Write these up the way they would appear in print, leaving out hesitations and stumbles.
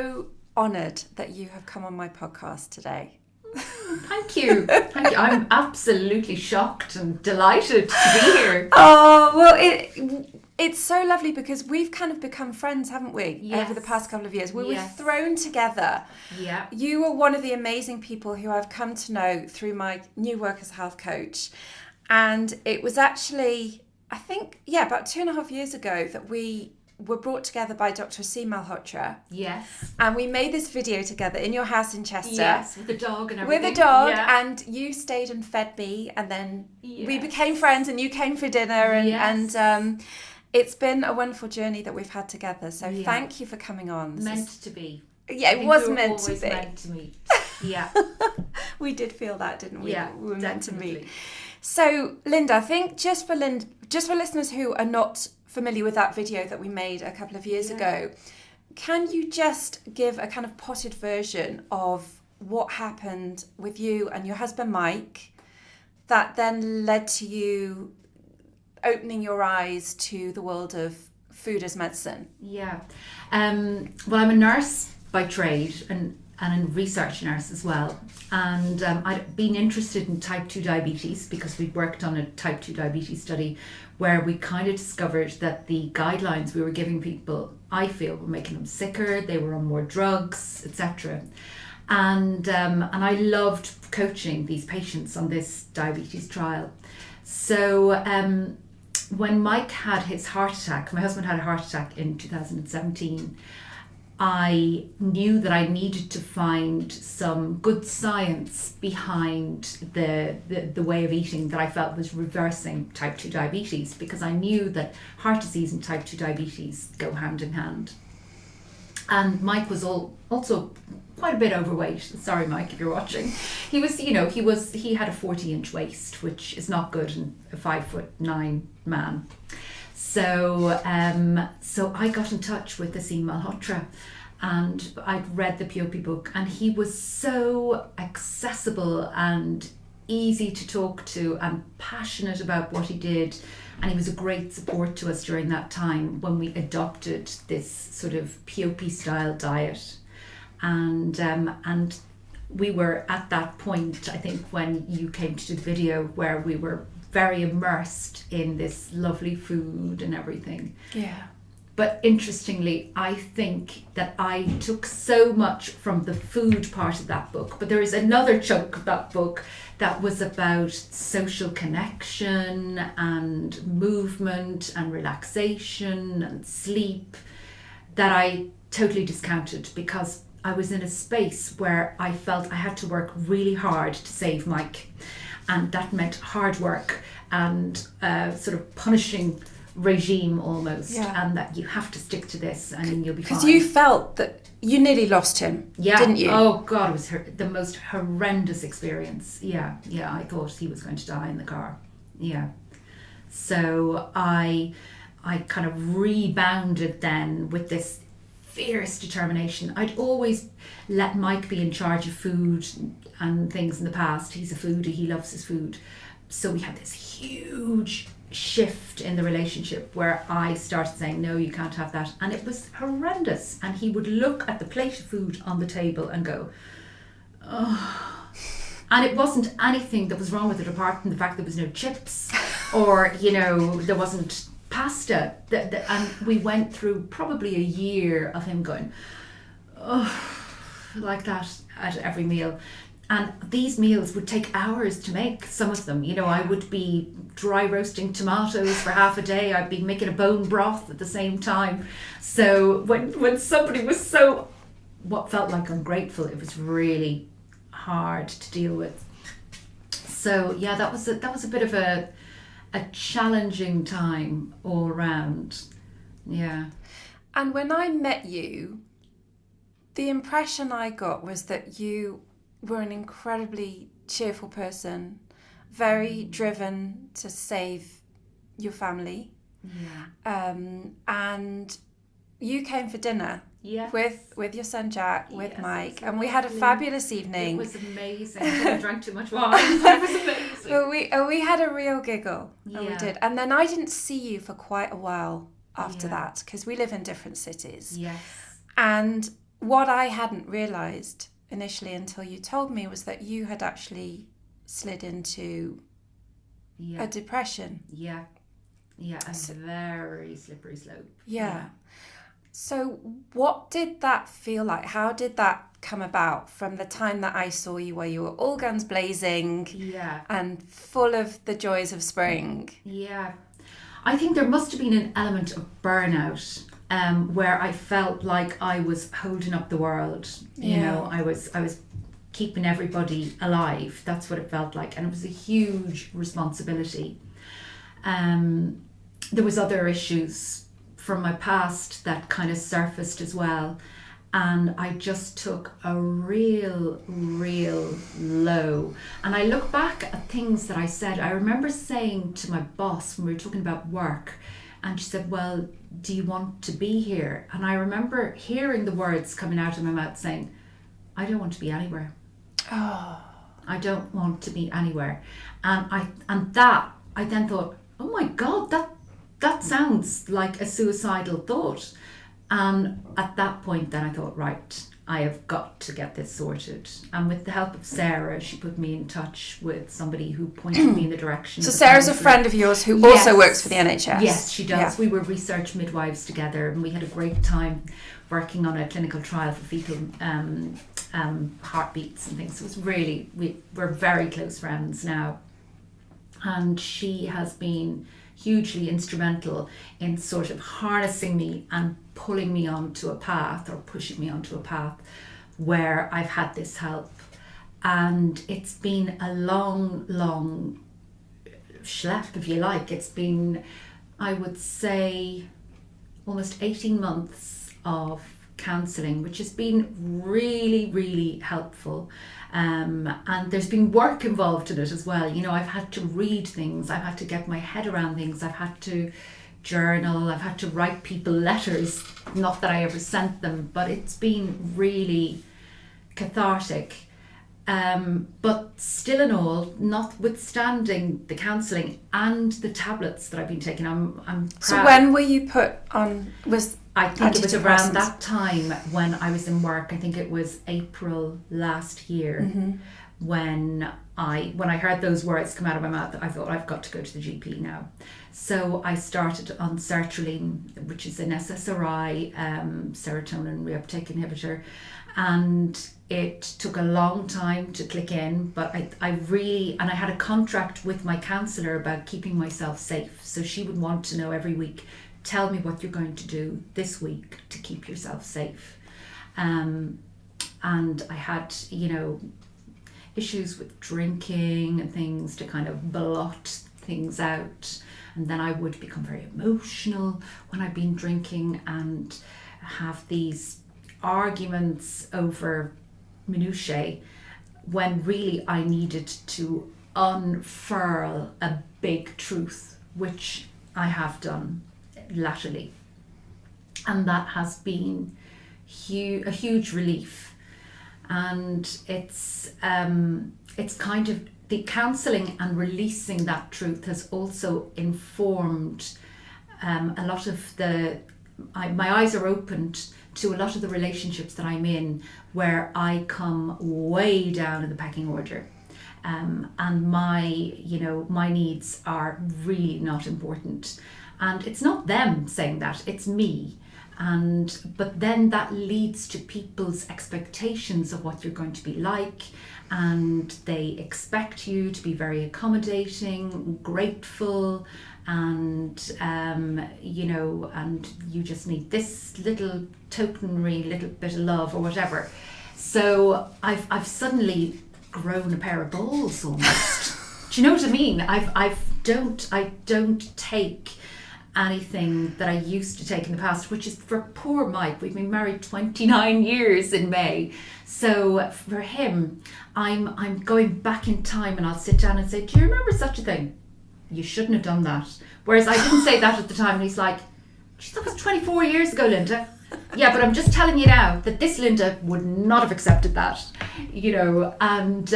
so honoured that you have come on my podcast today. Thank you. Thank you. I'm absolutely shocked and delighted to be here. Oh, well, it's so lovely because we've kind of become friends, haven't we? Yes. Over the past couple of years. We were Yes. thrown together. Yeah. You were one of the amazing people who I've come to know through my new work as health coach. And it was actually, I think, about 2.5 years ago that we were brought together by Dr. Aseem Malhotra. Yes. And we made this video together in your house in Chester. Yes, with the dog and everything. With a dog, yeah. and you stayed and fed me, and then Yes. we became friends, and you came for dinner, and, Yes. and it's been a wonderful journey that we've had together. So Yeah. thank you for coming on. Meant to be. Yeah, I it think was we were meant to always be. meant to meet. Yeah. We did feel that, didn't we? Yeah, We were meant to definitely. meet. So, Lynda, I think just for listeners who are not familiar with that video that we made a couple of years ago, can you just give a kind of potted version of what happened with you and your husband Mike that then led to you opening your eyes to the world of food as medicine? Yeah. Well, I'm a nurse by trade and a research nurse as well. And I'd been interested in type 2 diabetes because we'd worked on a type 2 diabetes study where we kind of discovered that the guidelines we were giving people, I feel, were making them sicker, they were on more drugs, etc. And I loved coaching these patients on this diabetes trial. So when Mike had his heart attack, my husband had a heart attack in 2017, I knew that I needed to find some good science behind the way of eating that I felt was reversing type 2 diabetes, because I knew that heart disease and type 2 diabetes go hand in hand. And Mike was also quite a bit overweight. Sorry, Mike, if you're watching. He had a 40-inch waist, which is not good in a 5'9" man. So I got in touch with Aseem Malhotra, and I'd read the POP book, and he was so accessible and easy to talk to and passionate about what he did. And he was a great support to us during that time when we adopted this sort of POP style diet. And we were at that point, I think, when you came to do the video, where we were very immersed in this lovely food and everything. Yeah. But interestingly, I think that I took so much from the food part of that book, but there is another chunk of that book that was about social connection and movement and relaxation and sleep that I totally discounted, because I was in a space where I felt I had to work really hard to save Mike. And that meant hard work and sort of punishing regime almost, and that you have to stick to this and then you'll be fine. Because you felt that you nearly lost him, didn't you? Oh God, it was the most horrendous experience. Yeah, I thought he was going to die in the car. Yeah. So I kind of rebounded then with this fierce determination. I'd always let Mike be in charge of food and things in the past. He's a foodie, he loves his food. So we had this huge shift in the relationship where I started saying, no, you can't have that. And it was horrendous. And he would look at the plate of food on the table and go, oh. And it wasn't anything that was wrong with it apart from the fact there was no chips or, there wasn't pasta. And we went through probably a year of him going, oh, like that at every meal. And these meals would take hours to make, some of them. I would be dry roasting tomatoes for half a day. I'd be making a bone broth at the same time. So when somebody was so, what felt like ungrateful, it was really hard to deal with. So yeah, that was a bit of a challenging time all around. Yeah. And when I met you, the impression I got was that you were an incredibly cheerful person, very driven to save your family. Yeah. And you came for dinner with your son Jack, with Mike, and we lovely. had a fabulous evening. It was amazing. I drank too much wine. It was amazing. But we had a real giggle, and we Yeah. did. And then I didn't see you for quite a while after Yeah. that, because we live in different cities. Yes. And what I hadn't realised initially until you told me was that you had actually slid into a depression. Yeah, a very slippery slope. Yeah. So what did that feel like? How did that come about from the time that I saw you where you were all guns blazing and full of the joys of spring? Yeah. I think there must have been an element of burnout where I felt like I was holding up the world. You know, I was keeping everybody alive. That's what it felt like. And it was a huge responsibility. There was other issues from my past that kind of surfaced as well. And I just took a real low. And I look back at things that I said. I remember saying to my boss when we were talking about work, and she said, well, do you want to be here? And I remember hearing the words coming out of my mouth saying, I don't want to be anywhere. Oh. I don't want to be anywhere. And I then thought, oh my God, that sounds like a suicidal thought. And at that point then I thought, right, I have got to get this sorted. And with the help of Sarah, she put me in touch with somebody who pointed me in the direction. So Sarah's a friend of yours who also works for the NHS. Yes, she does. Yeah. We were research midwives together, and we had a great time working on a clinical trial for fetal heartbeats and things. So it was really, we're very close friends now. And she has been hugely instrumental in sort of harnessing me and pulling me onto a path, or pushing me onto a path where I've had this help. And it's been a long schlep, if you like. It's been, I would say, almost 18 months of counselling, which has been really helpful. And there's been work involved in it as well. You know, I've had to read things, I've had to get my head around things, I've had to journal, I've had to write people letters, not that I ever sent them, but it's been really cathartic. But still in all, notwithstanding the counselling and the tablets that I've been taking, I'm proud. So when were you put on, I think it was around that time when I was in work. I think it was April last year, when I heard those words come out of my mouth. I thought, I've got to go to the GP now. So I started on sertraline, which is an SSRI, serotonin reuptake inhibitor, and it took a long time to click in, but I had a contract with my counsellor about keeping myself safe. So she would want to know every week, tell me what you're going to do this week to keep yourself safe. And I had, issues with drinking and things to kind of blot things out. And then I would become very emotional when I've been drinking and have these arguments over minutiae, when really I needed to unfurl a big truth, which I have done latterly. And that has been a huge relief. And it's kind of the counselling and releasing that truth has also informed a lot of my eyes are opened to a lot of the relationships that I'm in, where I come way down in the pecking order, and my needs are really not important. And it's not them saying that, it's me. But then that leads to people's expectations of what you're going to be like, and they expect you to be very accommodating, grateful, and and you just need this little tokenry little bit of love or whatever. So I've suddenly grown a pair of balls almost. Do you know what I mean? I don't take anything that I used to take in the past, which is for poor Mike. We've been married 29 years in May. So for him, I'm going back in time, and I'll sit down and say, do you remember such a thing? You shouldn't have done that. Whereas I didn't say that at the time, and he's like, geez, that was 24 years ago, Lynda. Yeah, but I'm just telling you now that this Lynda would not have accepted that, and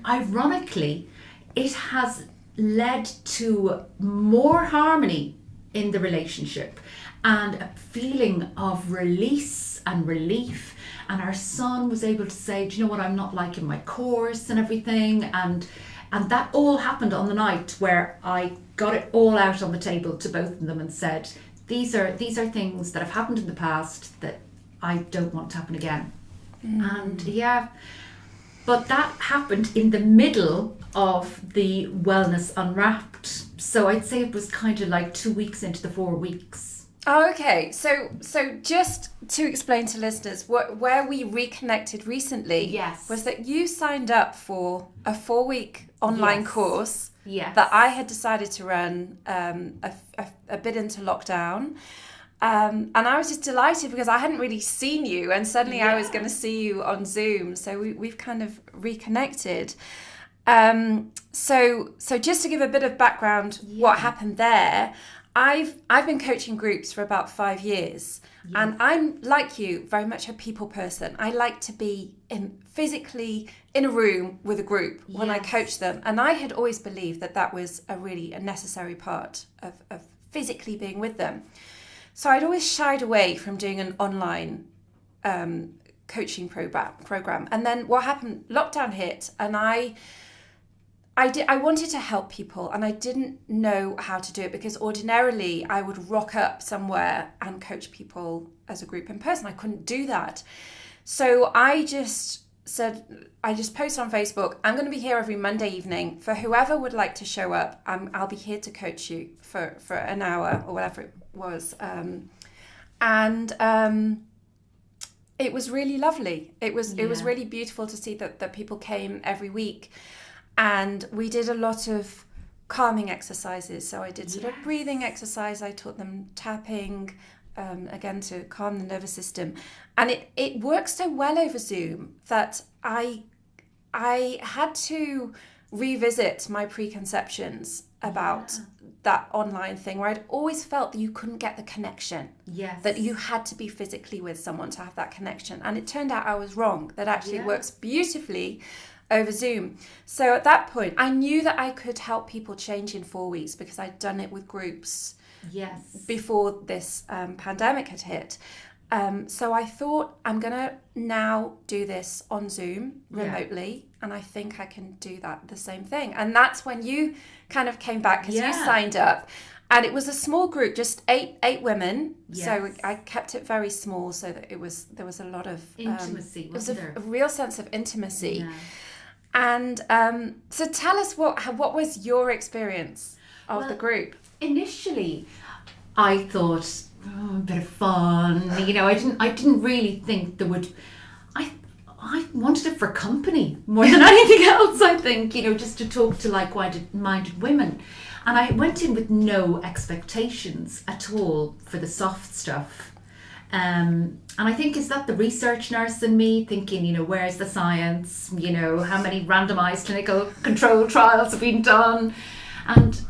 ironically, it has led to more harmony in the relationship, and a feeling of release and relief. And our son was able to say, do you know what, I'm not liking my course and everything. And that all happened on the night where I got it all out on the table to both of them and said, these are things that have happened in the past that I don't want to happen again. And but that happened in the middle of the Wellness Unwrapped. So I'd say it was kind of like 2 weeks into the 4 weeks. Oh, okay. So just to explain to listeners, where we reconnected recently was that you signed up for a 4-week online course that I had decided to run a bit into lockdown. And I was just delighted because I hadn't really seen you, and suddenly I was going to see you on Zoom. So we've kind of reconnected. So just to give a bit of background, what happened there, I've been coaching groups for about 5 years, and I'm like you, very much a people person. I like to be physically in a room with a group when I coach them, and I had always believed that was a necessary part of physically being with them. So I'd always shied away from doing an online coaching program. And then what happened, lockdown hit, and I wanted to help people, and I didn't know how to do it because ordinarily I would rock up somewhere and coach people as a group in person. I couldn't do that. So I just posted on Facebook, I'm going to be here every Monday evening for whoever would like to show up. I'll be here to coach you for an hour or whatever it was. It was really lovely. It was really beautiful to see that people came every week. And we did a lot of calming exercises. So I did sort of breathing exercise. I taught them tapping, again, to calm the nervous system. And it works so well over Zoom that I had to revisit my preconceptions about that online thing, where I'd always felt that you couldn't get the connection. Yes. That you had to be physically with someone to have that connection. And it turned out I was wrong. That actually works beautifully over Zoom. So at that point, I knew that I could help people change in 4 weeks because I'd done it with groups before this pandemic had hit. So I thought, I'm going to now do this on Zoom remotely, and I think I can do that the same thing. And that's when you kind of came back because you signed up. And it was a small group, just eight women. Yes. So I kept it very small so that there was a lot of intimacy. There was a real sense of intimacy. Yeah. And so tell us what was your experience of the group? Initially, I thought a bit of fun. I didn't really think there would. I wanted it for company more than anything else. I think just to talk to like-minded women, and I went in with no expectations at all for the soft stuff. And I think is that the research nurse in me thinking, where's the science? How many randomized clinical control trials have been done? And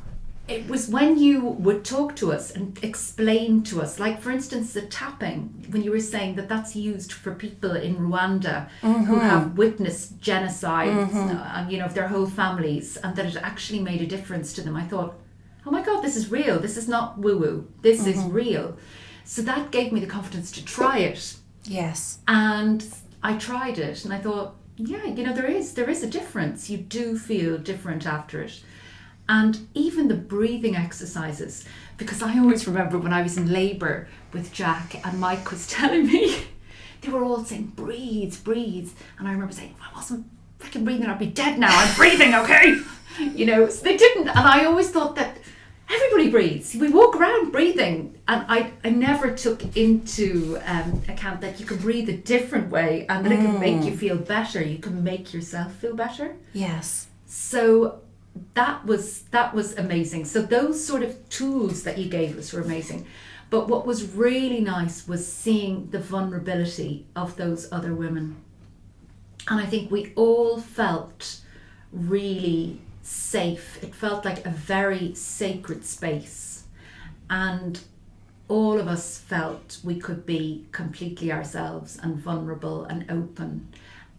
it was when you would talk to us and explain to us, like for instance, the tapping, when you were saying that that's used for people in Rwanda who have witnessed genocide, of their whole families, and that it actually made a difference to them. I thought, oh my God, this is real. This is not woo-woo. This is real. So that gave me the confidence to try it. Yes. And I tried it and I thought, there is a difference. You do feel different after it. And even the breathing exercises, because I always remember when I was in labour with Jack and Mike was telling me, they were all saying, breathe. And I remember saying, if I wasn't freaking breathing, I'd be dead now. I'm breathing, okay? So they didn't. And I always thought that everybody breathes. We walk around breathing. And I never took into account that you can breathe a different way and that it can make you feel better. You can make yourself feel better. Yes. So that was amazing. So those sort of tools that you gave us were amazing. But what was really nice was seeing the vulnerability of those other women. And I think we all felt really safe. It felt like a very sacred space. And all of us felt we could be completely ourselves and vulnerable and open.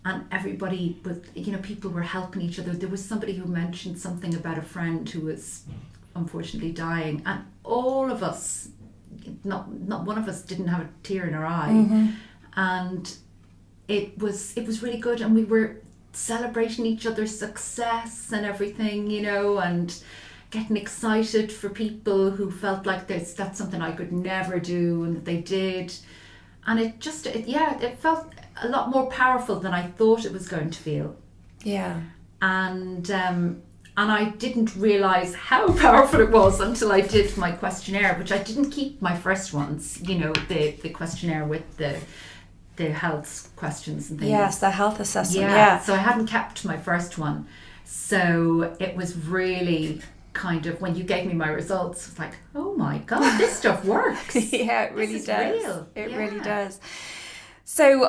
And everybody was, people were helping each other. There was somebody who mentioned something about a friend who was unfortunately dying. And all of us, not one of us didn't have a tear in our eye. And it was really good, and we were celebrating each other's success and everything, and getting excited for people who felt like that's something I could never do and that they did. And it felt a lot more powerful than I thought it was going to feel. Yeah. And I didn't realise how powerful it was until I did my questionnaire, which I didn't keep my first ones, the questionnaire with the health questions and things. Yes, the health assessment, yeah. So I hadn't kept my first one. So it was really kind of, when you gave me my results, it was like, oh my God, this stuff works. Yeah, it really does. Real. It really does. So,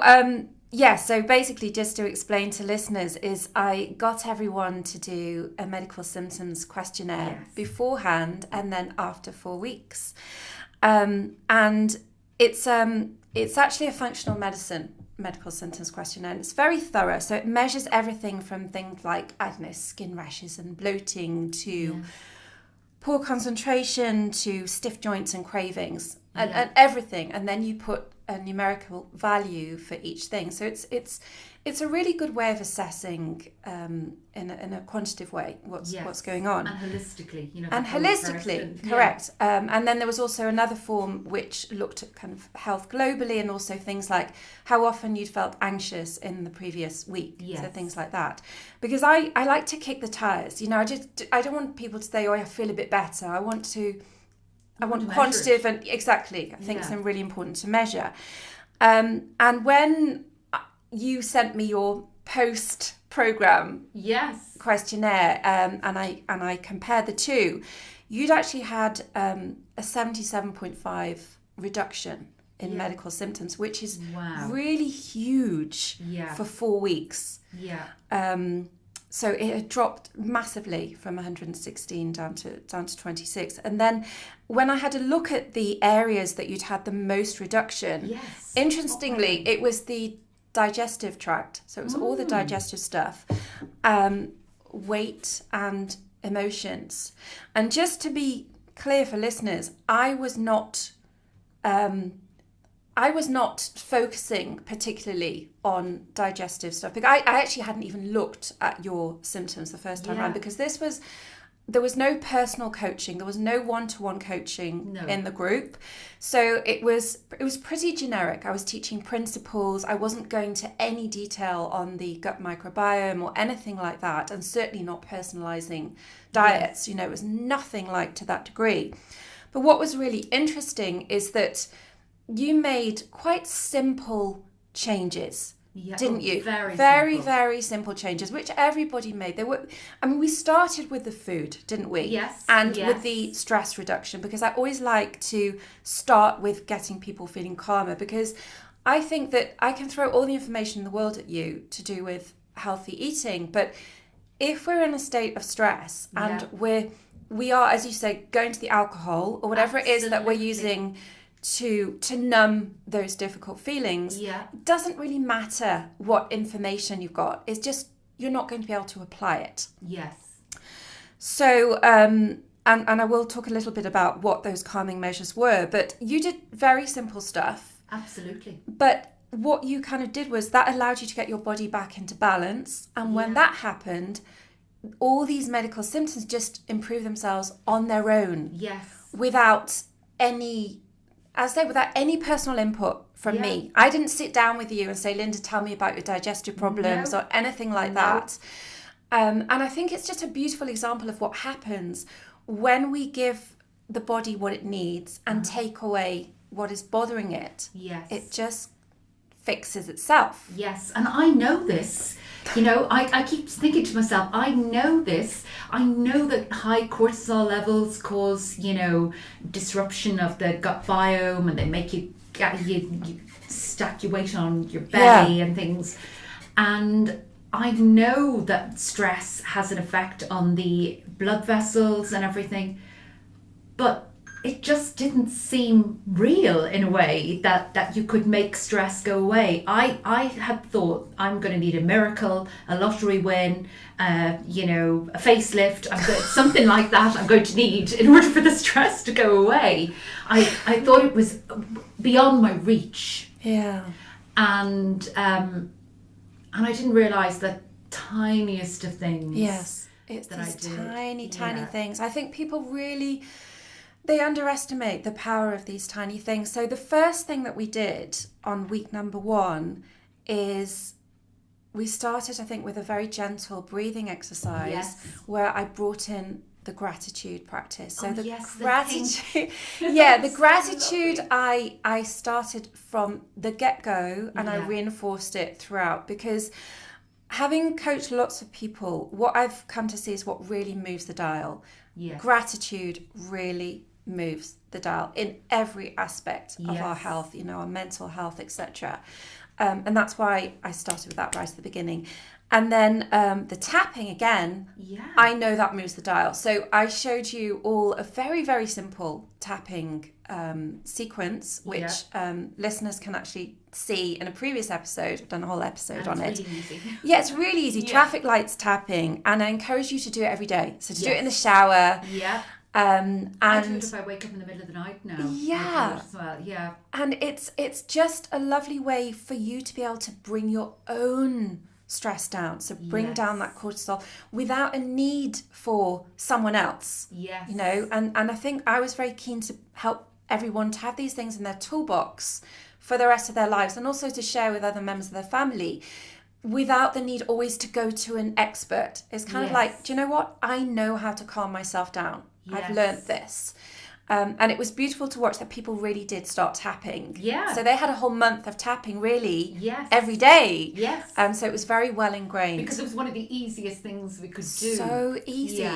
so basically, just to explain to listeners, is I got everyone to do a medical symptoms questionnaire beforehand and then after 4 weeks. And it's actually a functional medicine medical symptoms questionnaire, and it's very thorough. So it measures everything from things like, skin rashes and bloating to poor concentration to stiff joints and cravings and everything. And then you put a numerical value for each thing. So it's a really good way of assessing in a quantitative way what's going on. And holistically, correct. And then there was also another form which looked at kind of health globally, and also things like how often you'd felt anxious in the previous week. So things like that. Because I like to kick the tires. I don't want people to say, oh, I feel a bit better. I want quantitative and exactly. I think it's really important to measure. And when you sent me your post-program questionnaire, and I compared the two, you'd actually had a 77.5 reduction in medical symptoms, which is really huge for 4 weeks. So it had dropped massively from 116 down to 26. And then when I had a look at the areas that you'd had the most reduction, interestingly, it was the digestive tract. So it was all the digestive stuff, weight and emotions. And just to be clear for listeners, I was not focusing particularly on digestive stuff, because I actually hadn't even looked at your symptoms the first time around, because there was no personal coaching, there was no one-to-one coaching in the group. So it was pretty generic. I was teaching principles. I wasn't going to any detail on the gut microbiome or anything like that, and certainly not personalizing diets. It was nothing like to that degree. But what was really interesting is that you made quite simple changes, didn't you? Very simple changes, which everybody made. We started with the food, didn't we? Yes. And with the stress reduction, because I always like to start with getting people feeling calmer, because I think that I can throw all the information in the world at you to do with healthy eating, but if we're in a state of stress and we are, as you say, going to the alcohol or whatever it is that we're using to numb those difficult feelings, it doesn't really matter what information you've got. It's just you're not going to be able to apply it. So and I will talk a little bit about what those calming measures were, but you did very simple stuff. Absolutely. But what you kind of did was that allowed you to get your body back into balance, and when that happened, all these medical symptoms just improved themselves on their own. Without any personal input from me. I didn't sit down with you and say, Lynda, tell me about your digestive problems or anything like that. And I think it's just a beautiful example of what happens when we give the body what it needs and take away what is bothering it. It just fixes itself. And I know this. I keep thinking to myself, I know this. I know that high cortisol levels cause, disruption of the gut biome, and they make you stack your weight on your belly and things. And I know that stress has an effect on the blood vessels and everything. But it just didn't seem real in a way that you could make stress go away. I had thought, I'm going to need a miracle, a lottery win, a facelift, something like that I'm going to need in order for the stress to go away. I thought it was beyond my reach. Yeah. And I didn't realise that tiniest of things. Yes. It's these tiny things. I think people really... they underestimate the power of these tiny things. So the first thing that we did on week number 1 is we started, I think, with a very gentle breathing exercise where I brought in the gratitude practice. So the gratitude, the gratitude I started from the get-go, and I reinforced it throughout, because having coached lots of people, what I've come to see is what really moves the dial. Gratitude really moves the dial in every aspect of our health, our mental health, etc. And that's why I started with that right at the beginning. And then the tapping again, I know that moves the dial. So I showed you all a very, very simple tapping sequence, which listeners can actually see in a previous episode. I've done a whole episode on it. Really easy. Yeah, it's really easy. Traffic lights tapping. And I encourage you to do it every day. So to do it in the shower. Yeah. And I do it if I wake up in the middle of the night now. Yeah. As well. Yeah. And it's just a lovely way for you to be able to bring your own stress down. So bring down that cortisol without a need for someone else. Yes. And I think I was very keen to help everyone to have these things in their toolbox for the rest of their lives, and also to share with other members of their family without the need always to go to an expert. It's kind of like, do you know what? I know how to calm myself down. I've learned this. And it was beautiful to watch that people really did start tapping. Yeah. So they had a whole month of tapping, really, every day. Yes. So it was very well ingrained. Because it was one of the easiest things we could do. So easy.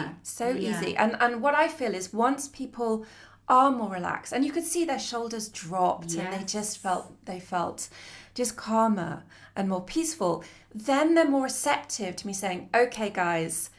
Easy. And what I feel is once people are more relaxed, and you could see their shoulders dropped and they just felt just calmer and more peaceful, then they're more receptive to me saying, okay, guys,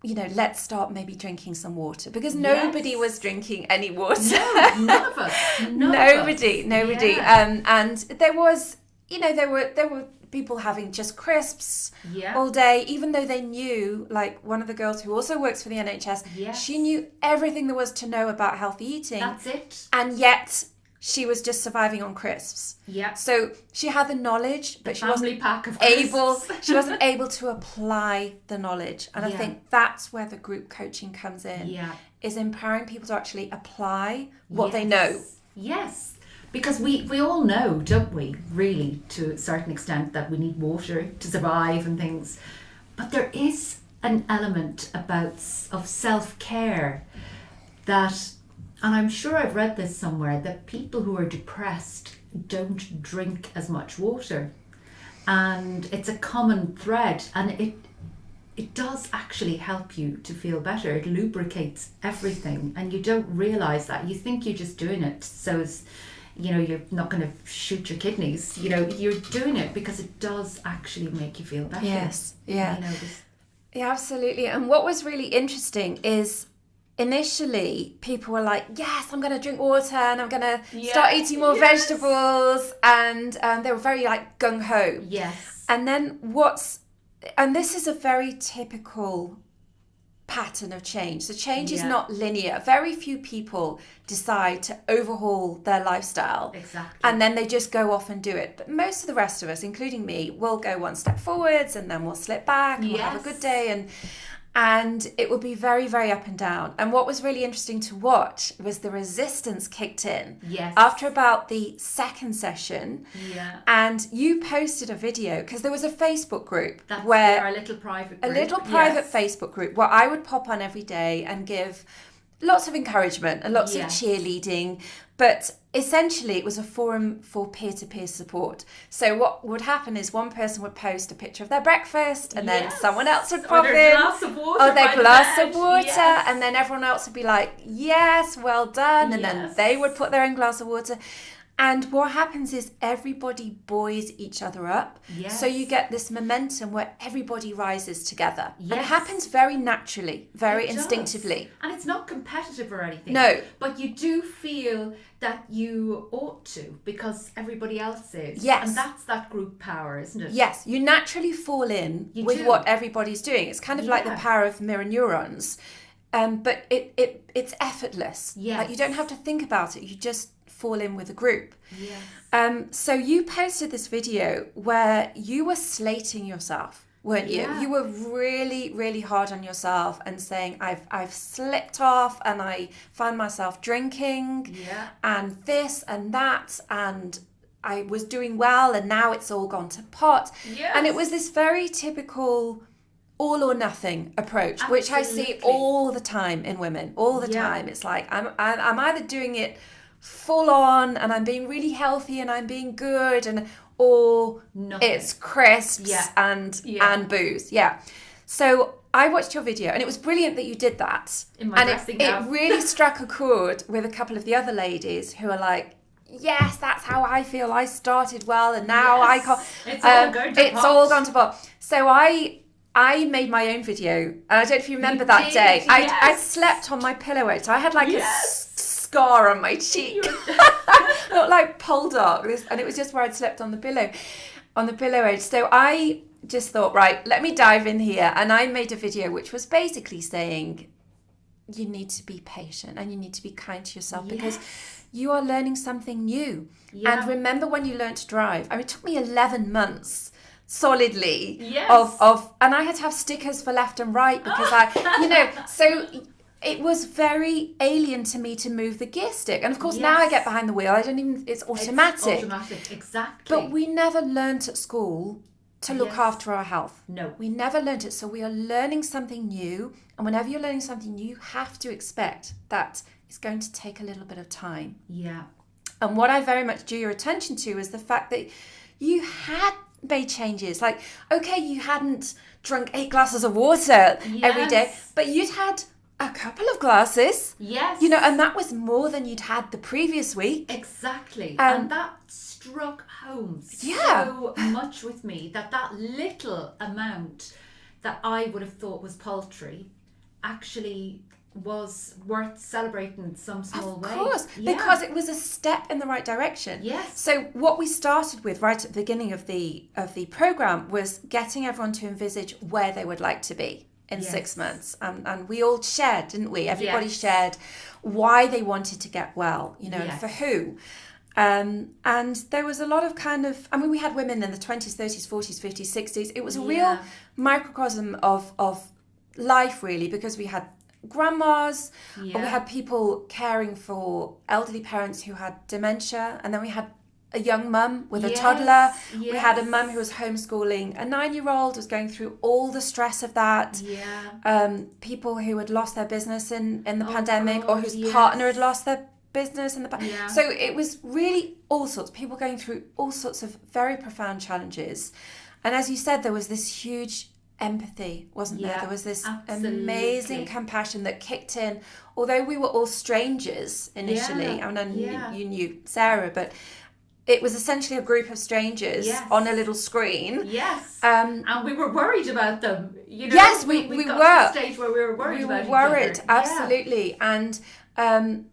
let's start maybe drinking some water, because nobody was drinking any water. No, none of us. Nobody. Yeah. And there was, there were people having just crisps all day, even though they knew, like one of the girls who also works for the NHS, she knew everything there was to know about healthy eating. That's it. And yet she was just surviving on crisps. Yeah. So she had the knowledge, but she wasn't able to apply the knowledge. And I think that's where the group coaching comes in. Yeah. Is empowering people to actually apply what they know. Yes. Because we all know, don't we, really, to a certain extent, that we need water to survive and things. But there is an element of self-care that, and I'm sure I've read this somewhere, that people who are depressed don't drink as much water. And it's a common thread, and it does actually help you to feel better. It lubricates everything, and you don't realise that. You think you're just doing it so as... you're not going to shoot your kidneys. You're doing it because it does actually make you feel better. Yes, yeah. Yeah, absolutely. And what was really interesting is initially people were like, yes, I'm going to drink water and I'm going to start eating more vegetables. And they were very gung-ho. Yes. And then and this is a very typical pattern of change. So change is not linear. Very few people decide to overhaul their lifestyle. Exactly. And then they just go off and do it. But most of the rest of us, including me, will go one step forwards and then we'll slip back and we'll have a good day, and it will be very, very up and down. And what was really interesting to watch was the resistance kicked in after about the second session. Yeah. And you posted a video, because there was a Facebook group. Our little private group. A little private Facebook group where I would pop on every day and give lots of encouragement and lots of cheerleading. But essentially it was a forum for peer-to-peer support. So what would happen is one person would post a picture of their breakfast, and then someone else would pop in. Or their glass of water. And then everyone else would be like, yes, well done. And then they would put their own glass of water. And what happens is everybody buoys each other up. Yes. So you get this momentum where everybody rises together. Yes. And it happens very naturally, very It does. instinctively. And it's not competitive or anything. No. But you do feel that you ought to because everybody else is. Yes. And that's that group power, isn't it? Yes, you naturally fall in with what everybody's doing. It's kind of like the power of mirror neurons. But it's effortless. Yes. Like you don't have to think about it. You just fall in with a group. Yes. So you posted this video where you were slating yourself, weren't you? Yeah. You were really, really hard on yourself and saying, I've slipped off and I found myself drinking and this and that and I was doing well and now it's all gone to pot. Yes. And it was this very typical all or nothing approach, Absolutely. which I see all the time in women, all the time. It's like, I'm either doing it full on and I'm being really healthy and I'm being good or nothing. It's crisps and booze. Yeah. So I watched your video and it was brilliant that you did that. In my dressing gown. It really struck a chord with a couple of the other ladies who are like, yes, that's how I feel. I started well and now I can't. It's all going to pot. all gone to pot. So I made my own video and I don't know if you remember that day. Yes. I slept on my pillow. So I had like a scar on my cheek. Looked like Poldark. And it was just where I'd slept on the pillow edge. So I just thought, right, let me dive in here. And I made a video which was basically saying you need to be patient and you need to be kind to yourself because you are learning something new. Yeah. And remember when you learned to drive? I mean, it took me 11 months solidly and I had to have stickers for left and right because so it was very alien to me to move the gear stick. And of course now I get behind the wheel, it's automatic. It's automatic, exactly. But we never learnt at school to look after our health. No. We never learnt it. So we are learning something new. And whenever you're learning something new, you have to expect that it's going to take a little bit of time. Yeah. And what I very much drew your attention to is the fact that you had made changes. Like, okay, you hadn't drunk 8 glasses of water every day, but you'd had a couple of glasses. Yes. And that was more than you'd had the previous week. Exactly. And that struck home so much with me that little amount that I would have thought was paltry actually was worth celebrating in some small way. Of course, because it was a step in the right direction. Yes. So what we started with right at the beginning of the program was getting everyone to envisage where they would like to be in 6 months. And we all shared, didn't we? Everybody shared why they wanted to get well, and for who. And there was a lot of we had women in the 20s, 30s, 40s, 50s, 60s. It was a real microcosm of life, really, because we had grandmas, we had people caring for elderly parents who had dementia, and then we had a young mum with a toddler. We had a mum who was homeschooling a 9-year-old, was going through all the stress of that. People who had lost their business in the pandemic, or whose partner had lost their business in the so it was really all sorts, people going through all sorts of very profound challenges. And as you said, there was this huge empathy, wasn't there? There was this amazing compassion that kicked in, although we were all strangers initially. I mean, you knew Sarah, but it was essentially a group of strangers on a little screen. And we were worried about them. Yes, we got were. To the stage where we were worried about each other. Absolutely. And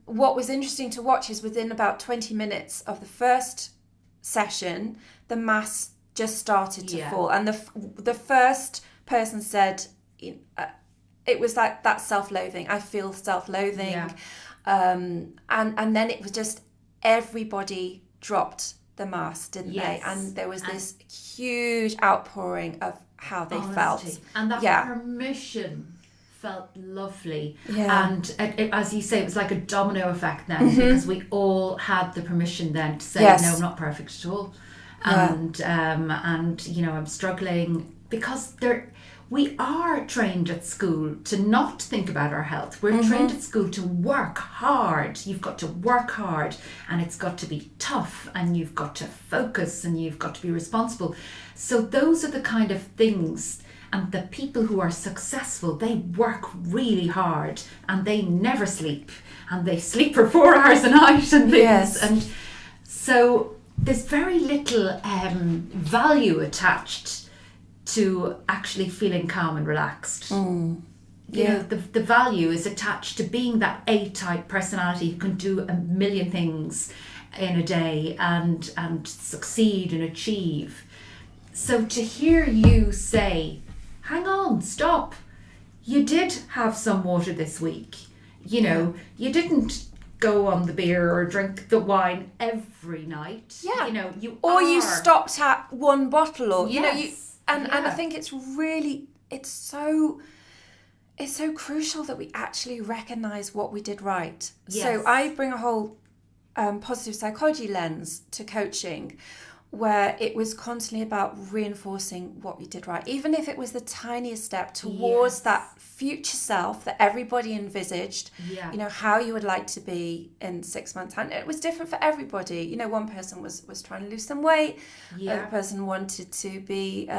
what was interesting to watch is within about 20 minutes of the first session, the mask just started to fall. And the first person said, it was like that self-loathing. I feel self-loathing. And then it was just everybody dropped the mask, didn't they? And there was this huge outpouring of how they felt. And that permission felt lovely. And as you say, it was like a domino effect then, because we all had the permission then to say, no, I'm not perfect at all. And I'm struggling, because we are trained at school to not think about our health. We're trained at school to work hard. You've got to work hard, and it's got to be tough, and you've got to focus, and you've got to be responsible. So those are the kind of things, and the people who are successful, they work really hard, and they never sleep, and they sleep for 4 hours a night and things. And So there's very little value attached to actually feeling calm and relaxed. You know, the value is attached to being that A-type personality who can do a million things in a day and succeed and achieve. So to hear you say, hang on, stop, you did have some water this week. You know, you didn't go on the beer or drink the wine every night. Yeah. You know, you stopped at one bottle, or yes. and I think it's really, it's so crucial that we actually recognize what we did right. Yes. So I bring a whole positive psychology lens to coaching, where it was constantly about reinforcing what we did right, even if it was the tiniest step towards that future self that everybody envisaged. You know, how you would like to be in 6 months, and it was different for everybody. You know, one person was trying to lose some weight, other person wanted to be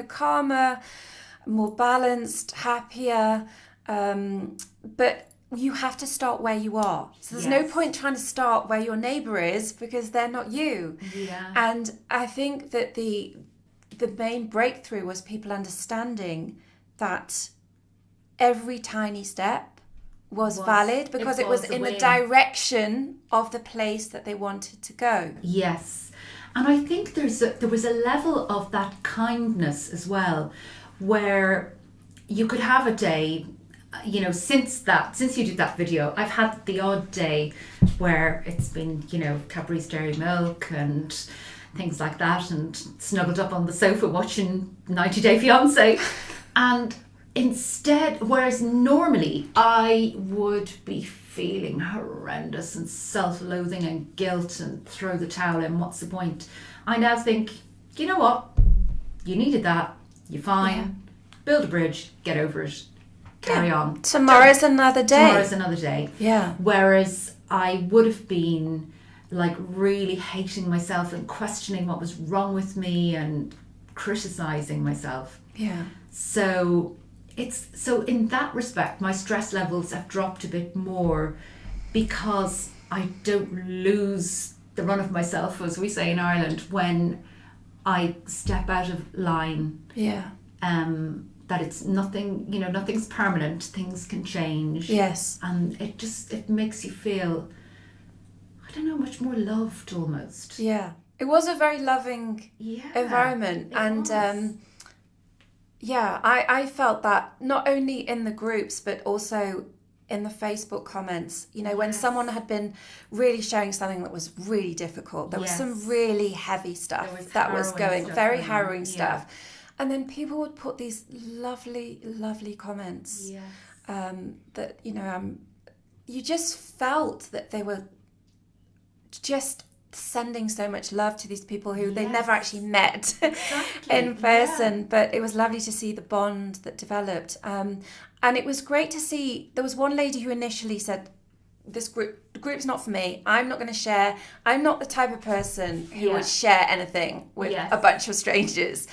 calmer, more balanced, happier, but you have to start where you are. So there's no point trying to start where your neighbour is, because they're not you. And I think that the main breakthrough was people understanding that every tiny step was valid, because it was in the direction of the place that they wanted to go. Yes. And I think there was a level of that kindness as well, where you could have a day, you know, since you did that video, I've had the odd day where it's been, you know, Cadbury's Dairy Milk and things like that, and snuggled up on the sofa watching 90 Day Fiancé. And instead, whereas normally I would be feeling horrendous and self-loathing and guilt and throw the towel in, what's the point? I now think, you know what? You needed that. You're fine. Build a bridge. Get over it. Carry on. Tomorrow's another day. Yeah. Whereas I would have been like really hating myself and questioning what was wrong with me and criticizing myself. Yeah. So in that respect, my stress levels have dropped a bit more, because I don't lose the run of myself, as we say in Ireland, when I step out of line. Yeah. That it's nothing, you know, nothing's permanent, things can change. Yes. And it makes you feel, I don't know, much more loved almost. Yeah. It was a very loving environment. And I felt that not only in the groups, but also in the Facebook comments. You know, when someone had been really sharing something that was really difficult, there was some really heavy stuff that was going, very harrowing stuff. And then people would put these lovely, lovely comments that, you know, you just felt that they were just sending so much love to these people who they never actually met in person. But it was lovely to see the bond that developed. And it was great to see, there was one lady who initially said, the group's not for me. I'm not going to share. I'm not the type of person who would share anything with a bunch of strangers.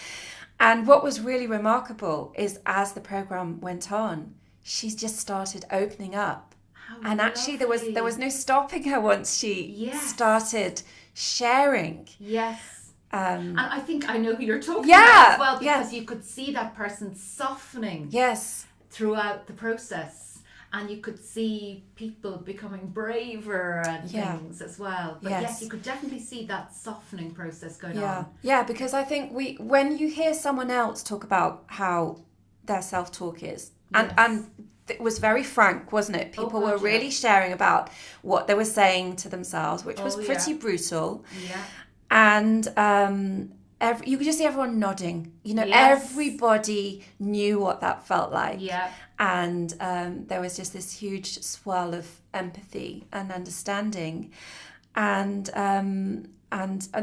And what was really remarkable is, as the program went on, she just started opening up. And actually there was no stopping her once she started sharing. Yes. And I think I know who you're talking about as well, because you could see that person softening throughout the process. And you could see people becoming braver and things as well. But yes, you could definitely see that softening process going on. Yeah, because I think when you hear someone else talk about how their self-talk is, and it was very frank, wasn't it? People were really sharing about what they were saying to themselves, which was pretty brutal. Yeah. And you could just see everyone nodding. You know, everybody knew what that felt like. Yeah. And there was just this huge swell of empathy and understanding. And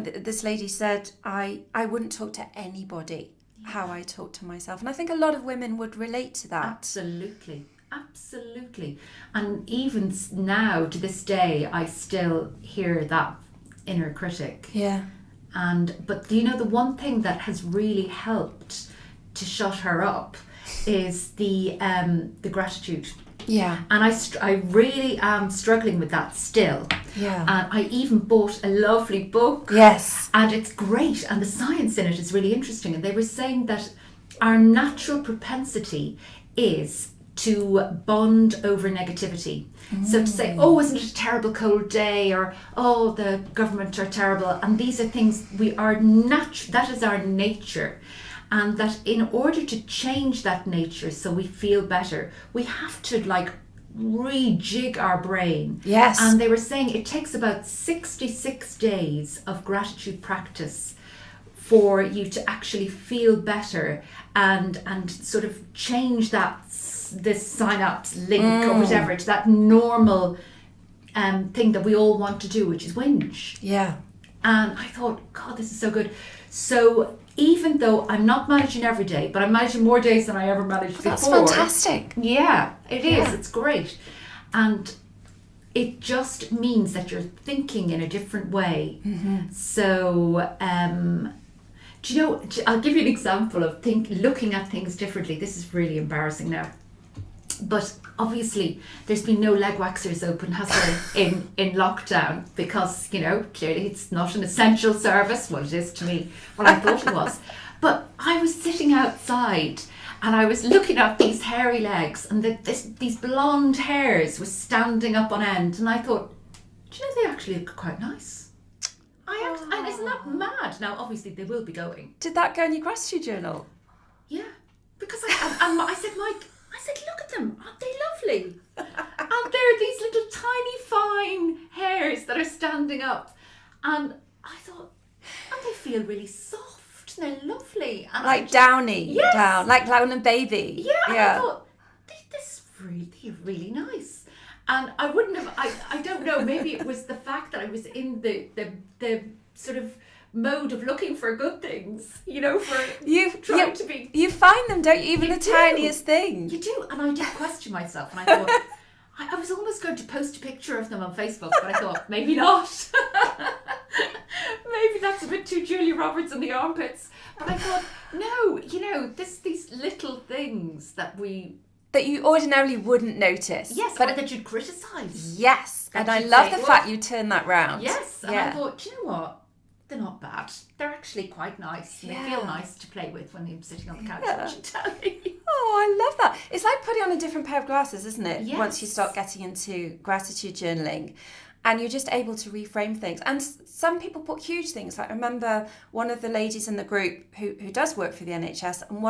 this lady said, I wouldn't talk to anybody how I talk to myself. And I think a lot of women would relate to that. Absolutely. And even now, to this day, I still hear that inner critic. Yeah. But you know, the one thing that has really helped to shut her up is the gratitude. Yeah. And I really am struggling with that still. Yeah. And I even bought a lovely book. Yes. And it's great. And the science in it is really interesting. And they were saying that our natural propensity is to bond over negativity. So to say, oh, isn't it a terrible cold day? Or, oh, the government are terrible. And these are things that is our nature. And that in order to change that nature so we feel better, we have to rejig our brain. Yes. And they were saying it takes about 66 days of gratitude practice for you to actually feel better and sort of change this synapse link or whatever to that normal thing that we all want to do, which is whinge. Yeah. And I thought, God, this is so good. So even though I'm not managing every day, but I'm managing more days than I ever managed before. That's fantastic. Yeah, it is. Yeah. It's great. And it just means that you're thinking in a different way. Mm-hmm. So, do you know, I'll give you an example of looking at things differently. This is really embarrassing now. But obviously, there's been no leg waxers open, has there, in lockdown, because, clearly it's not an essential service. Well, it is to me. Well, I thought it was. But I was sitting outside and I was looking at these hairy legs and these blonde hairs were standing up on end. And I thought, do you know, they actually look quite nice. And isn't that mad? Now, obviously, they will be going. Did that go in your gratitude journal? Yeah. Because I said, Mike, look at them, aren't they lovely? And they're these little tiny fine hairs that are standing up. And I thought, and they feel really soft and they're lovely. And downy, yes. down, like Clown and Baby. Yeah, and I thought, this really nice. And I wouldn't have, I don't know, maybe it was the fact that I was in the sort of mode of looking for good things, trying to be... You find them, don't you? Even the tiniest thing. You do, and I did question myself, and I thought, I was almost going to post a picture of them on Facebook, but I thought, maybe not. Maybe that's a bit too Julia Roberts in the armpits. But I thought, no, these little things that you ordinarily wouldn't notice. Yes, but that you'd criticise. Yes, and I love the fact you turn that round. Yes, and I thought, do you know what? They're not bad. They're actually quite nice. Yeah. They feel nice to play with when I'm sitting on the couch watching telly. Oh, I love that. It's like putting on a different pair of glasses, isn't it? Yes. Once you start getting into gratitude journaling. And you're just able to reframe things. And some people put huge things. Like I remember one of the ladies in the group who does work for the NHS. And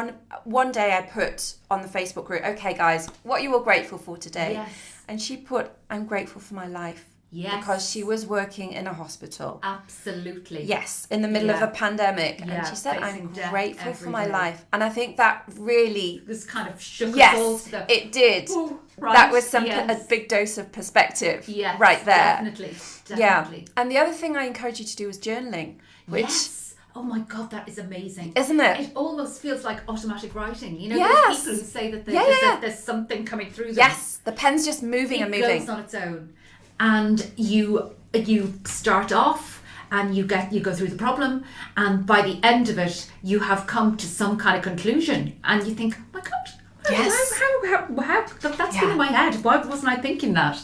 one day I put on the Facebook group, okay, guys, what are you all grateful for today? Yes. And she put, I'm grateful for my life. Yes. Because she was working in a hospital. Absolutely. Yes, in the middle of a pandemic. Yeah, and she said, I'm grateful for my day. life. And I think that really... This kind of shook us all to the... it did. Ooh, right. That was a big dose of perspective right there. Definitely. Yeah. And the other thing I encourage you to do is journaling. Which, yes. Oh my God, that is amazing. Isn't it? It almost feels like automatic writing. Yes. There's people who say that there's something coming through them. Yes, the pen's just moving and moving. It goes on its own. And you start off and you go through the problem, and by the end of it you have come to some kind of conclusion, and you think, oh my God, how that's been in my head, why wasn't I thinking that?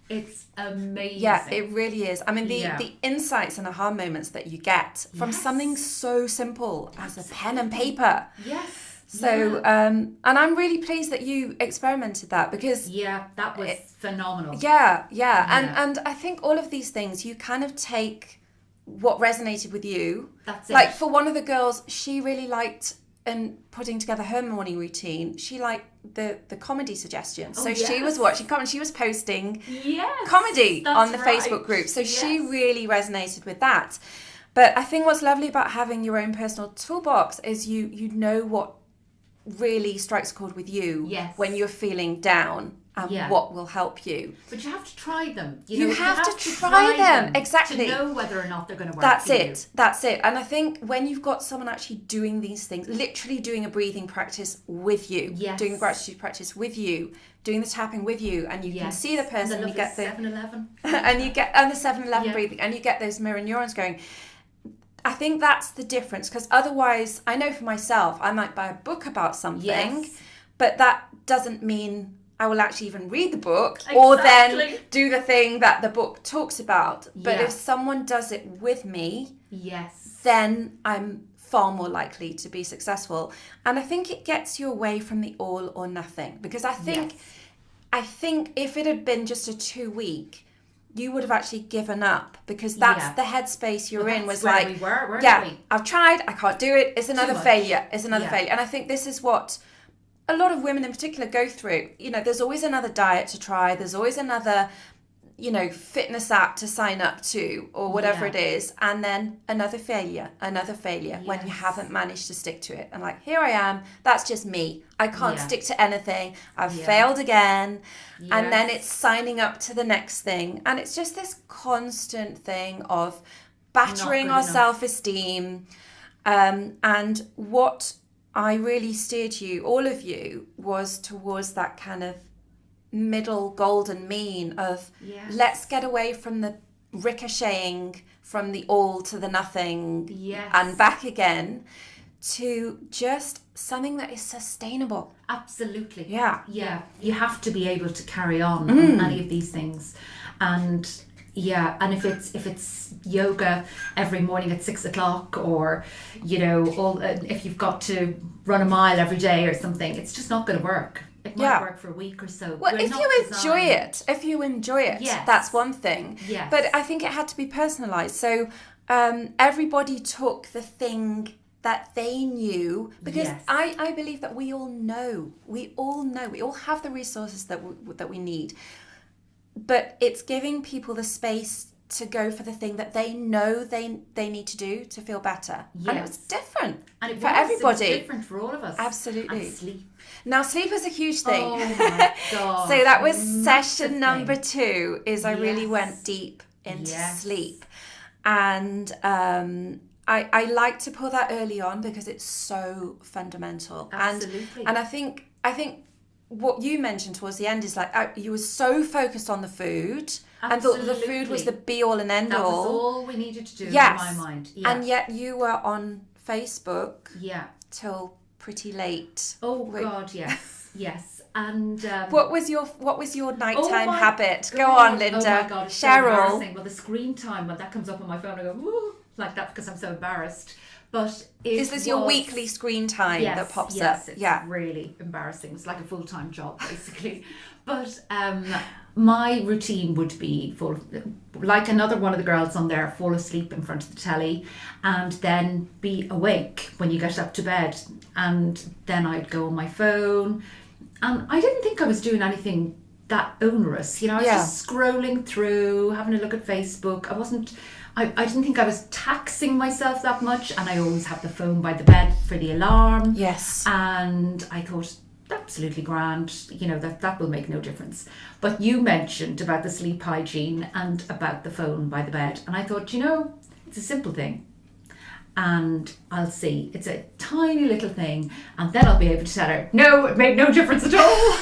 It's amazing. Yeah, it really is. I mean, the insights and aha moments that you get from something so simple as a pen and paper. Yes. So, and I'm really pleased that you experimented that, because... Yeah, that was phenomenal. Yeah. And I think all of these things, you kind of take what resonated with you. That's it. Like for one of the girls, she really liked putting together her morning routine. She liked the comedy suggestions. So she was watching comedy. She was posting comedy on the Facebook group. So she really resonated with that. But I think what's lovely about having your own personal toolbox is you know what really strikes a chord with you when you're feeling down and what will help you. But you have to try them. You have to try them. Exactly. To know whether or not they're going to work. That's it. And I think when you've got someone actually doing these things, literally doing a breathing practice with you, doing a gratitude practice with you, doing the tapping with you, and you can see the person, and you get the 7-Eleven and you get the 7-Eleven breathing, and you get those mirror neurons going. I think that's the difference, because otherwise, I know for myself, I might buy a book about something, but that doesn't mean I will actually even read the book or then Exactly. do the thing that the book talks about. But Yeah. if someone does it with me, Yes. then I'm far more likely to be successful. And I think it gets you away from the all or nothing, because I think if it had been just a 2-week, you would have actually given up, because that's the headspace you're in, was like, we were, weren't yeah, we? I've tried, I can't do it, it's another much. failure, it's another Yeah. failure. And I think this is what a lot of women in particular go through. You know, there's always another diet to try, there's always another, you know, fitness app to sign up to, or whatever it is, and then another failure when you haven't managed to stick to it. And like, here I am, that's just me, I can't stick to anything, I've failed again. And then it's signing up to the next thing, and it's just this constant thing of battering our self-esteem. And what I really steered you, all of you, was towards that kind of middle golden mean of let's get away from the ricocheting from the all to the nothing and back again to just something that is sustainable. Absolutely. Yeah. You have to be able to carry on any of these things. And and if it's yoga every morning at 6 o'clock, or you know, if you've got to run a mile every day or something, it's just not going to work. It might work for a week or so. Well, if you enjoy it, that's one thing. Yes. But I think it had to be personalised. So everybody took the thing that they knew, because I believe that we all know, we all have the resources that we need. But it's giving people the space to go for the thing that they know they need to do to feel better. Yes. And it was different for everybody. It was different for all of us. Absolutely. And sleep. Now, sleep was a huge thing. Oh my God. So that was session number 2, is I really went deep into sleep. And I like to pull that early on, because it's so fundamental. Absolutely. And I think what you mentioned towards the end is like, you were so focused on the food and thought the food was the be all and end all. That was all we needed to do in my mind. Yeah. And yet you were on Facebook till pretty late. Oh God, yes, yes. And what was your nighttime habit? God. Go on, Lynda. Oh my God, it's Cheryl. so embarrassing. Well, the screen time, when that comes up on my phone, I go woo, like that, because I'm so embarrassed. But is this your weekly screen time that pops up? Yes, it's really embarrassing. It's like a full-time job, basically. But my routine would be like another one of the girls on there, fall asleep in front of the telly, and then be awake when you get up to bed. And then I'd go on my phone. And I didn't think I was doing anything that onerous. You know, I was just scrolling through, having a look at Facebook. I didn't think I was taxing myself that much, and I always have the phone by the bed for the alarm. Yes. And I thought, absolutely grand, you know, that will make no difference. But you mentioned about the sleep hygiene and about the phone by the bed, and I thought, you know, it's a simple thing. And I'll see. It's a tiny little thing, and then I'll be able to tell her, no, it made no difference at all.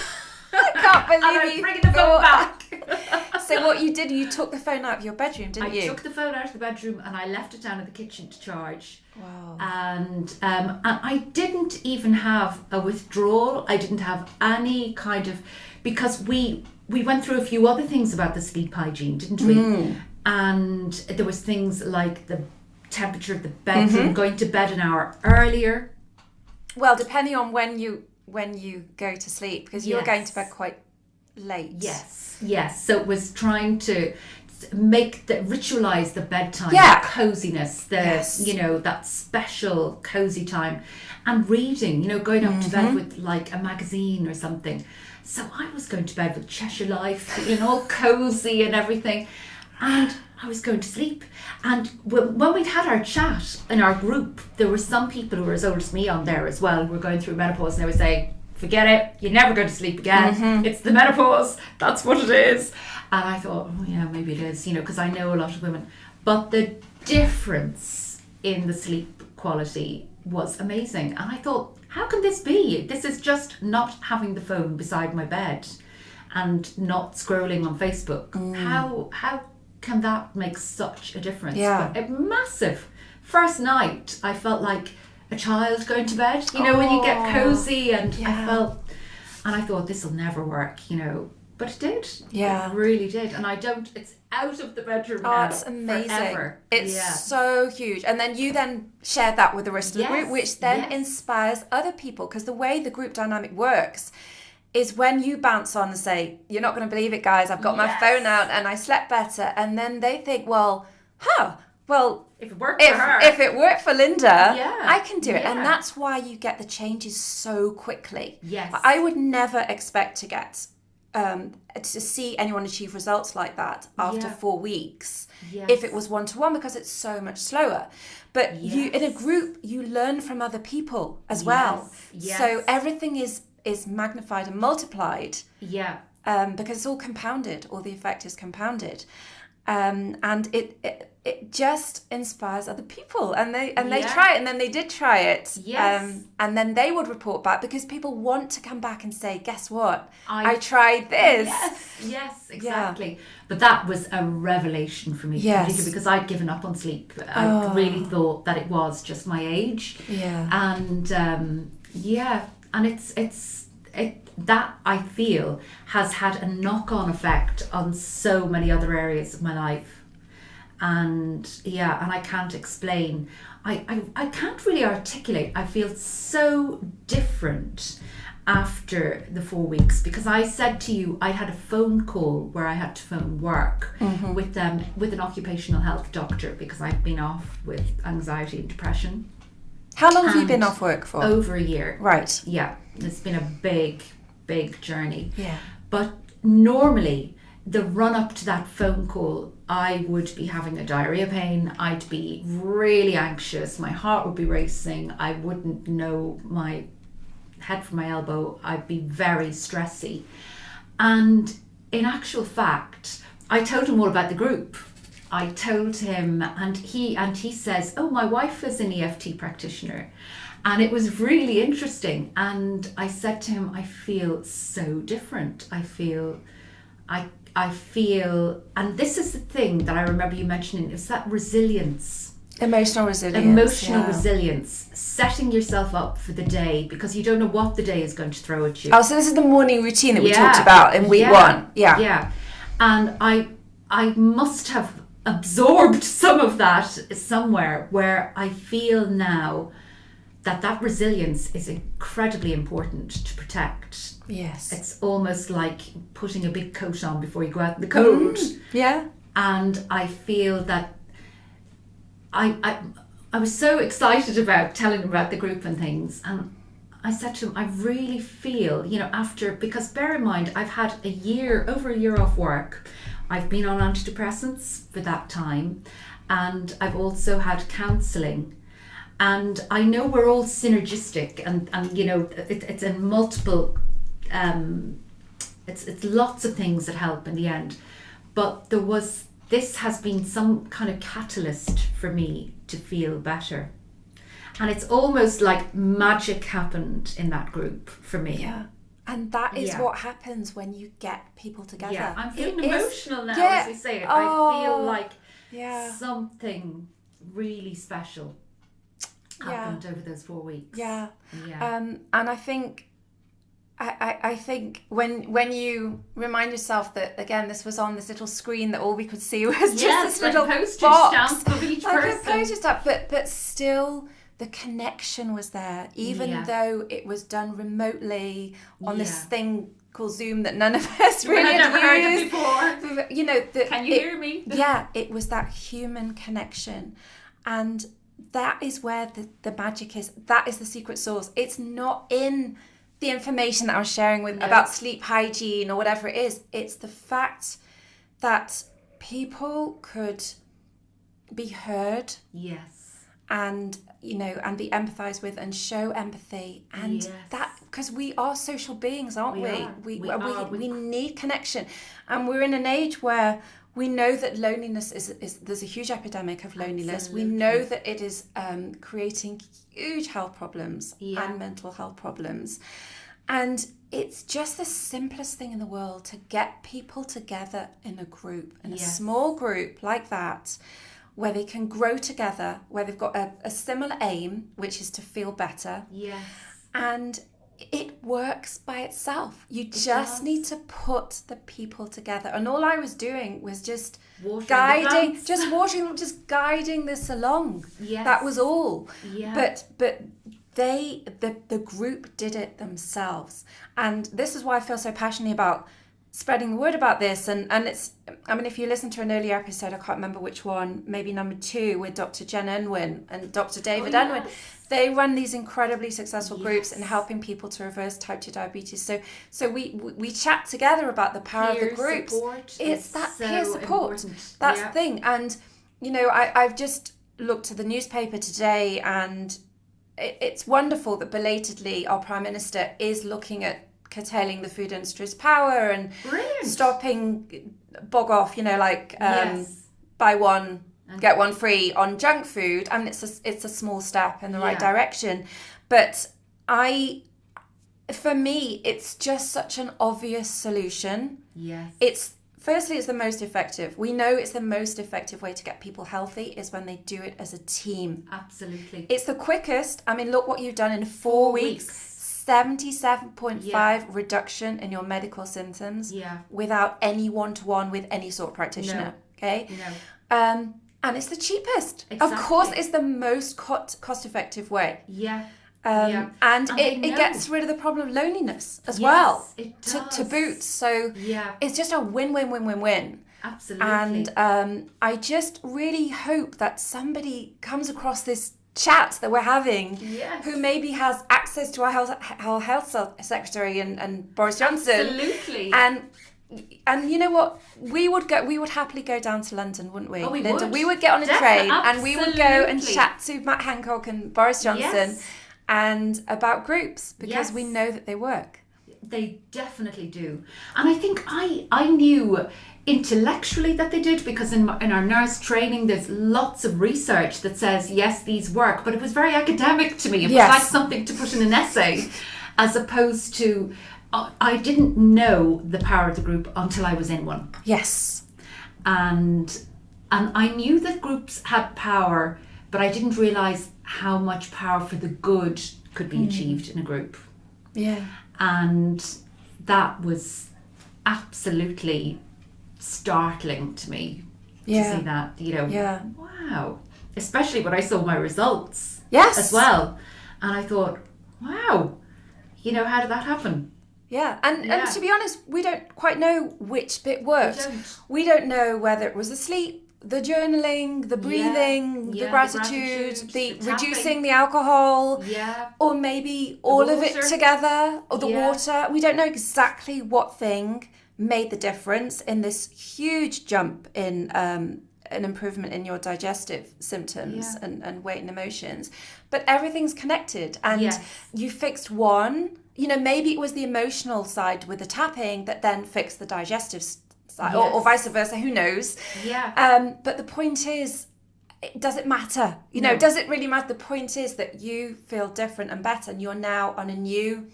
I can't believe and I'm bringing the phone back. So what you did, you took the phone out of your bedroom, didn't you? I took the phone out of the bedroom and I left it down in the kitchen to charge. Wow. And I didn't even have a withdrawal. I didn't have any kind of, because we went through a few other things about the sleep hygiene, didn't we? And there was things like the temperature of the bedroom, going to bed an hour earlier. Well, depending on when you go to sleep, because you're going to bed quite late. Yes. So it was trying to ritualize the bedtime, the coziness, you know, that special cozy time, and reading, you know, going up to bed with like a magazine or something. So I was going to bed with Cheshire Life, feeling all cozy and everything, and I was going to sleep. And when we'd had our chat in our group, there were some people who were as old as me on there as well, who were going through menopause, and they were saying, forget it, you're never going to sleep again. It's the menopause, that's what it is. And I thought, oh yeah, maybe it is, you know, because I know a lot of women. But the difference in the sleep quality was amazing. And I thought, how can this be? This is just not having the phone beside my bed and not scrolling on Facebook. How can that make such a difference? Yeah. But a massive. First night, I felt like a child going to bed. You know, when you get cozy, and I felt And I thought, this will never work, but it did. Yeah. It really did. And it's out of the bedroom now. Oh, it's amazing. Forever. It's so huge. And then you then share that with the rest of the group, which then inspires other people. Because the way the group dynamic works is when you bounce on and say, you're not going to believe it, guys, I've got my phone out and I slept better. And then they think, well, if it worked for Lynda, I can do it. And that's why you get the changes so quickly. Yes. I would never expect to get to see anyone achieve results like that after 4 weeks if it was one-to-one, because it's so much slower. But you in a group, you learn from other people as well. So everything is magnified and multiplied because it's all compounded, or the effect is compounded. And it just inspires other people, and they try it, and then they did try it, and then they would report back, because people want to come back and say, guess what, I tried this. Yes, exactly. But that was a revelation for me, completely, because I'd given up on sleep. I really thought that it was just my age, and and it's that, I feel, has had a knock-on effect on so many other areas of my life. And I can't explain. I can't really articulate. I feel so different after the 4 weeks, because I said to you, I had a phone call where I had to phone work with an occupational health doctor, because I've been off with anxiety and depression. How long have you been off work for? Over a year. Right. Yeah. It's been a big journey. Yeah. But normally, the run up to that phone call, I would be having a diarrhea pain. I'd be really anxious. My heart would be racing. I wouldn't know my head from my elbow. I'd be very stressy. And in actual fact, I told him all about the group. I told him, and he says, oh, my wife is an EFT practitioner. And it was really interesting. And I said to him, I feel so different. I feel, and this is the thing that I remember you mentioning, is that resilience. Emotional resilience. Setting yourself up for the day, because you don't know what the day is going to throw at you. Oh, so this is the morning routine that we talked about in week 1. Yeah. And I must have absorbed some of that somewhere, where I feel now that resilience is incredibly important to protect. Yes. It's almost like putting a big coat on before you go out in the cold. Yeah. And I feel that I was so excited about telling him about the group and things, and I said to him, I really feel, because bear in mind, I've had over a year off work. I've been on antidepressants for that time, and I've also had counselling. And I know we're all synergistic, and it's in multiple, it's lots of things that help in the end. But this has been some kind of catalyst for me to feel better. And it's almost like magic happened in that group for me. Yeah. And that is what happens when you get people together. Yeah, I'm feeling emotional now as we say it. I feel like something really special happened over those 4 weeks. Yeah. And I think when you remind yourself that, again, this was on this little screen that all we could see was just this little postage box stamp of each person. A postage stamp, but still the connection was there, even though it was done remotely on this thing called Zoom that none of us really had heard of before. Can you hear me? Yeah, it was that human connection. And that is where the magic is. That is the secret sauce. It's not in the information that I was sharing about sleep hygiene or whatever it is. It's the fact that people could be heard. Yes. And and be empathized with and show empathy, and that, because we are social beings, aren't we? We need connection, and we're in an age where we know that loneliness is there's a huge epidemic of loneliness. Absolutely. We know that it is creating huge health problems and mental health problems, and it's just the simplest thing in the world to get people together in a group, in a small group like that, where they can grow together, where they've got a similar aim, which is to feel better. Yes. And it works by itself. You just does. need to put the people together. And all I was doing was just Watering the guiding, plants. just watering, just guiding this along. Yes. That was all. Yeah. But the group did it themselves. And this is why I feel so passionately about spreading the word about this. And it's, I mean, if you listen to an earlier episode, I can't remember which one, maybe number 2 with Dr. Jen Unwin and Dr. David Unwin. They run these incredibly successful groups in helping people to reverse type 2 diabetes. So we chat together about the power of the groups. Support it's that so peer support. important. That's the thing. And, you know, I've just looked at the newspaper today, and it's wonderful that belatedly our Prime Minister is looking at curtailing the food industry's power and stopping bog off, you know, like buy one, get one free on junk food. I mean, it's a small step in the right direction. But for me, it's just such an obvious solution. Yes. Firstly, it's the most effective. We know it's the most effective way to get people healthy is when they do it as a team. Absolutely. It's the quickest. I mean, look what you've done in 4 weeks. 77.5 reduction in your medical symptoms without any one-to-one with any sort of practitioner. Okay? No. And it's the cheapest. Exactly. Of course, it's the most cost-effective way. And it gets rid of the problem of loneliness as well. It does. To boot. So it's just a win-win-win-win-win. Absolutely. And I just really hope that somebody comes across this chat that we're having who maybe has access to our health secretary and Boris Johnson. Absolutely. And you know what? We would happily go down to London, wouldn't we? Oh, we Lynda? would. We would get on a train Absolutely. and we would go and chat to Matt Hancock and Boris Johnson and about groups, because we know that they work. They definitely do. And I think I knew intellectually that they did, because in our nurse training there's lots of research that says yes, these work, but it was very academic to me. It was like something to put in an essay, as opposed to I didn't know the power of the group until I was in one. Yes. And I knew that groups had power, but I didn't realise how much power for the good could be achieved in a group. Yeah. And that was absolutely startling to me to see that, you know, wow. Especially when I saw my results as well. And I thought, wow, you know, how did that happen? Yeah, and to be honest, we don't quite know which bit worked. We don't know whether it was the sleep, the journaling, the breathing, the gratitude, the reducing the alcohol, or maybe all of it together, or the water. We don't know exactly what thing made the difference in this huge jump in an improvement in your digestive symptoms and weight and emotions. But everything's connected, and you fixed one. You know, maybe it was the emotional side with the tapping that then fixed the digestive side, or vice versa, who knows? But the point is, does it matter? You know, does it really matter? The point is that you feel different and better, and you're now on a new,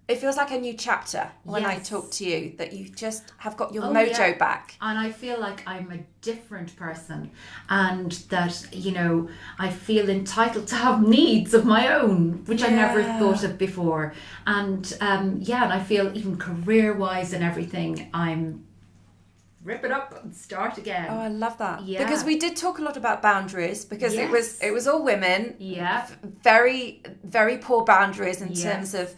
it feels like a new chapter when I talk to you, that you just have got your mojo back. And I feel like I'm a different person, and that, you know, I feel entitled to have needs of my own, which I never thought of before. And and I feel even career-wise and everything, I'm rip it up and start again. Oh, I love that. Because we did talk a lot about boundaries, because it was all women. Very, very poor boundaries in terms of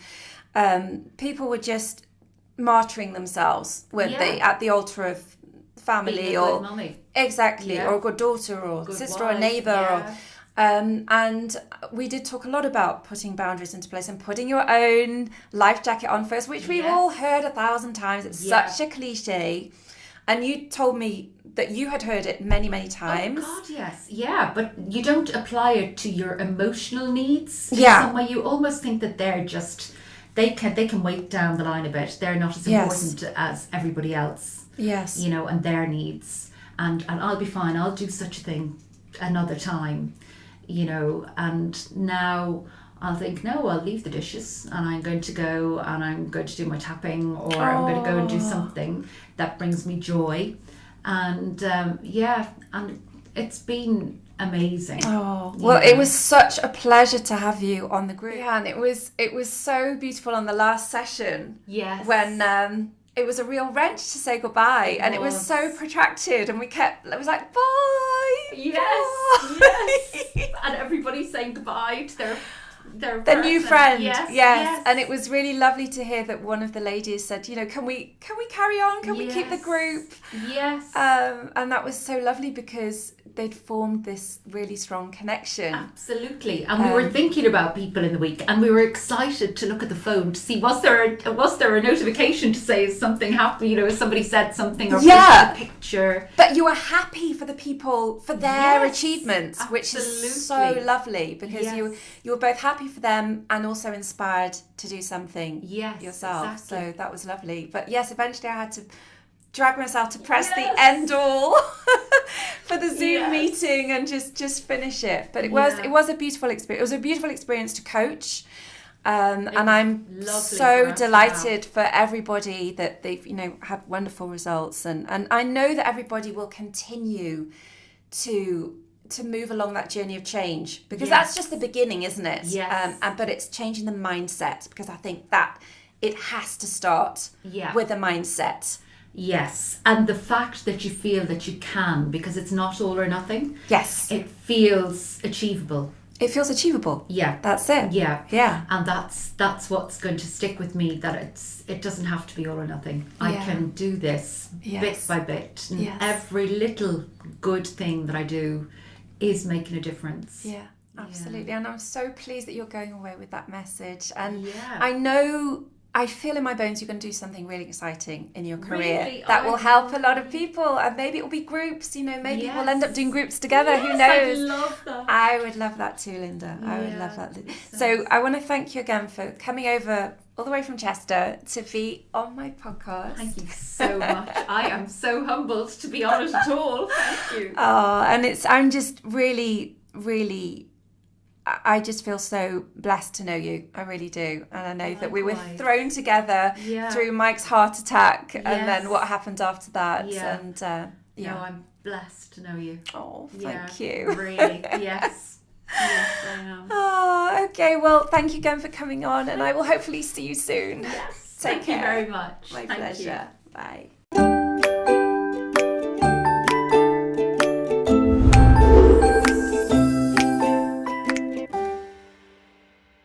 people were just martyring themselves, weren't they, at the altar of family, or mommy. Exactly, or a good daughter, or good sister, wife, or a neighbour, and we did talk a lot about putting boundaries into place and putting your own life jacket on first, which we've all heard 1,000 times. It's such a cliche. And you told me that you had heard it many, many times. Oh God, yes. Yeah, but you don't apply it to your emotional needs. Yeah. Some way you almost think that they're just, they can wait down the line a bit. They're not as important as everybody else. Yes. You know, and their needs. And I'll be fine. I'll do such a thing another time. You know, and now I'll think, no, I'll leave the dishes, and I'm going to go and I'm going to do my tapping, or I'm going to go and do something that brings me joy. And and it's been amazing. Oh, well, it was such a pleasure to have you on the group. Yeah, and it was so beautiful on the last session. Yes. When it was a real wrench to say goodbye, and it was so protracted, and it was like, bye. Yes. Bye. Yes. And everybody's saying goodbye to their new friend. Yes. And it was really lovely to hear that one of the ladies said, can we carry on? Can we keep the group? Yes. And that was so lovely because they'd formed this really strong connection. Absolutely. And we were thinking about people in the week, and we were excited to look at the phone to see was there a notification to say is something happening, if somebody said something or posted a picture. But you were happy for the people, for their achievements, which is so lovely, because you were both happy for them and also inspired to do something yourself. Exactly. So that was lovely. But yes, eventually I had to drag myself to press the end all for the Zoom meeting and just finish it. But it was a beautiful experience. It was a beautiful experience to coach. And I'm so delighted for everybody that they've, had wonderful results. And I know that everybody will continue to move along that journey of change, because that's just the beginning, isn't it? Yes. But it's changing the mindset, because I think that it has to start with a mindset. Yes, and the fact that you feel that you can, because it's not all or nothing. Yes. It feels achievable. It feels achievable. Yeah. That's it. Yeah. And that's what's going to stick with me, that it doesn't have to be all or nothing. I can do this bit by bit. And every little good thing that I do is making a difference. Yeah. Absolutely. And I'm so pleased that you're going away with that message. And I feel in my bones you're going to do something really exciting in your career that will help a lot of people, and maybe it will be groups, maybe we'll end up doing groups together. Who knows? I love that. I would love that too, Lynda. I would love that. So I want to thank you again for coming over all the way from Chester to be on my podcast. Thank you so much. I am so humbled to be on it at all. Thank you. Oh, and I'm just really, really, I just feel so blessed to know you. I really do. And I know that we were thrown together through Mike's heart attack and then what happened after that. Yeah. And No, I'm blessed to know you. Oh, thank you. Really, yes. Yes, I am. Oh, okay. Well, thank you again for coming on, and I will hopefully see you soon. Yes. Take care. Thank you very much. My pleasure. Bye.